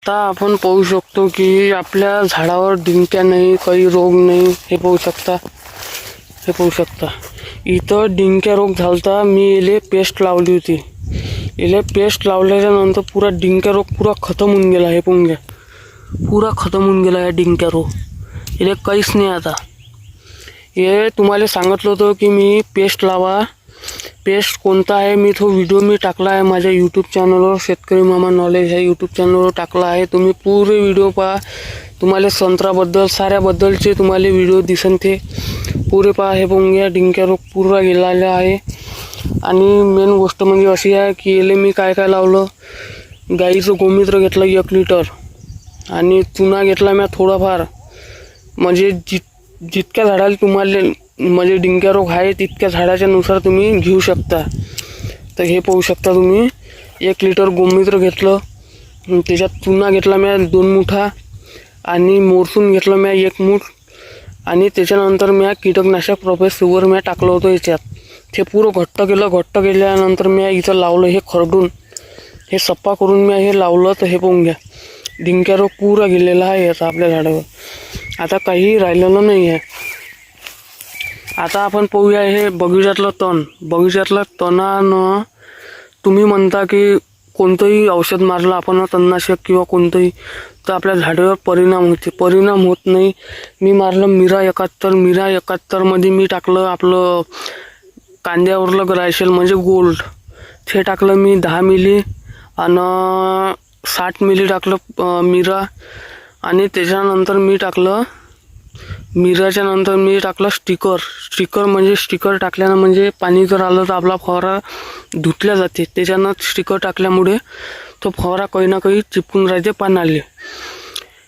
आता आपण पाहू शकतो की आपल्या झाडावर डिंक्या नाही, काही रोग नाही. हे पाहू शकता इथं डिंक्या रोग झालता. मी इले पेस्ट लावली होती. इले पेस्ट लावल्याच्या नंतर पुरा डिंक्या रोग पुरा खतम होऊन गेला. हे पाहून घ्या, पुरा खतम होऊन गेला या डिंक्या रोग. इले काहीच नाही आता. हे तुम्हाला सांगितलं होतं की मी पेस्ट लावा. पेस्ट कोणता आहे मी तो व्हिडिओ टाकला आहे माझ्या यूट्यूब चॅनलवर. शेतकरी मामा नॉलेज ह्या यूट्यूब चॅनलवर टाकला आहे. तुम्ही पुरे व्हिडिओ पहा. तुम्हाला संत्र्याबद्दल साऱ्याबद्दलचे तुम्हाला व्हिडिओ दिसन ते पुरे पहा. हे पाहून घ्या, डिंक्या रोग पुरा गेलेला आहे. आणि मेन गोष्ट म्हणजे अशी आहे की याला मी काय काय लावलं. गाईचं गोमूत्र घेतलं 1 लिटर आणि चुना घेतला मी थोडाफार. म्हणजे जितक्या झाडाला तुम्हाला म्हणजे डिंक्या रोग आहे तितक्या झाडाच्या नुसार तुम्ही घेऊ शकता. तर हे पाहू शकता तुम्ही. 1 लिटर गोमूत्र घेतलं, त्याच्यात चुना घेतला मी 2 मुठा आणि मोरसून घेतलं मी 1 मूठ. आणि त्याच्यानंतर मी कीटकनाशक प्रोफेसवर मी टाकलं होतं याच्यात. ते पुरं घट्ट केलं. घट्ट केल्यानंतर मी इथं लावलं हे खरडून. हे सप्पा करून मी हे लावलं. तर हे पाहून घ्या, डिंक्या रोग पुरा गेलेला आहे याचा आपल्या झाडावर. आता काही राहिलेलं नाही आहे. आता आपण पाहूया हे बगीच्यातलं तण. बगीच्यातलं तणानं तुम्ही म्हणता की कोणतंही औषध मारलं आपण तणनाशक किंवा कोणतंही तर आपल्या झाडावर परिणाम होते. परिणाम होत नाही. मी मारलं मिरा 71. मिरा 71 मध्ये मी टाकलं आपलं कांद्यावरलं ग्रायशेल म्हणजे गोल्ड. ते टाकलं मी 10 मिली आणि 60 मिली टाकलं मिरा. आणि त्याच्यानंतर मी टाकलं मिराच्या नंतर मी टाकलं स्टिकर म्हणजे स्टिकर टाकल्यानं म्हणजे पाणी जर आलं तर आपला फवारा धुतल्या जाते. त्याच्यानं स्टिकर टाकल्यामुळे तो फवारा काही ना काही चिपकून राहते पानाले.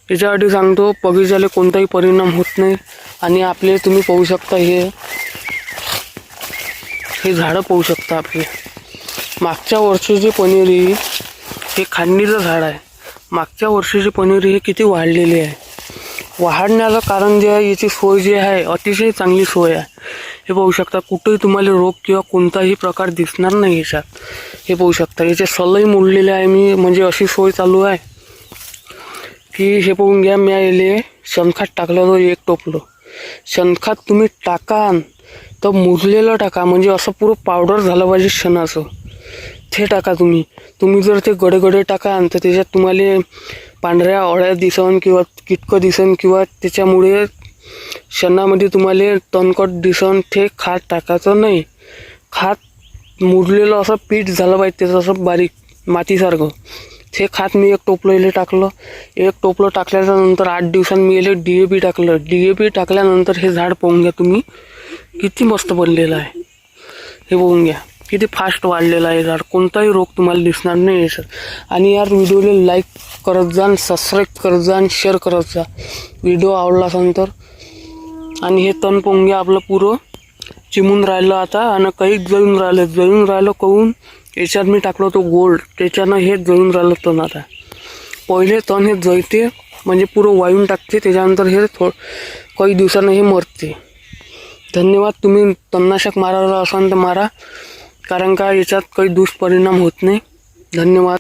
याच्यासाठी सांगतो बगीच्याला कोणताही परिणाम होत नाही. आणि आपले तुम्ही पाहू शकता हे झाडं पाहू शकता आपले. मागच्या वर्षीची पनीरी हे खांडणीचं झाड आहे. मागच्या वर्षीची पनीरी हे किती वाढलेली आहे. वाढण्याचं कारण जे आहे याची सोय जी आहे अतिशय चांगली सोय आहे. हे पाहू शकता कुठेही तुम्हाला रोग किंवा कोणताही प्रकार दिसणार नाही याच्यात. हे पाहू शकता याचे सलई मोडलेले आहे मी, म्हणजे अशी सोय चालू आहे की हे पाहून घ्या. मी याले शेणखत टाकलं होतं 1 टोपलं. शेणखत तुम्ही टाका तर मुरलेलं टाका, म्हणजे असं पुरं पावडर झालं पाहिजे शेणाचं. ते टाका तुम्ही जर ते गडे टाका तर त्याच्यात तुम्हाला पांढऱ्या अळ्या दिसन किंवा कीटकं दिसन किंवा त्याच्यामुळे शेणामध्ये तुम्हाला तणकट दिसन. ते खत टाकायचं नाही. खत मुरलेलं असं पीठ झालं पाहिजे त्याचं असं बारीक मातीसारखं. ते खत मी 1 टोपलं इले टाकलं. 1 टोपलं टाकल्याच्या नंतर 8 दिवसांनी मी इले DAP टाकलं. DAP टाकल्यानंतर हे झाड पाहून घ्या तुम्ही किती मस्त बनलेलं आहे. हे बघून घ्या किती फास्ट वाढलेलं आहे झाड. कोणताही रोग तुम्हाला दिसणार नाही आहे सर. आणि यार व्हिडिओला लाईक करत जा, सबस्क्राईब करत जा आणि शेअर करत जा व्हिडिओ आवडला असेल तर. आणि हे तण पाहून घ्या आपलं पुरं चिमून राहिलं आता आणि काही जळून राहिलं कहून याच्यात मी टाकलं होतं गोल्ड. त्याच्यानं हे जळून राहिलं तण. आता पहिले तण हे जळते म्हणजे पुरं वाळून टाकते. त्याच्यानंतर हे काही दिवसानं हे मरते. धन्यवाद. तुम्ही तणनाशक मारायला असाल तर मारा, कारण का याच्यात काही दुष्परिणाम होत नाही. धन्यवाद.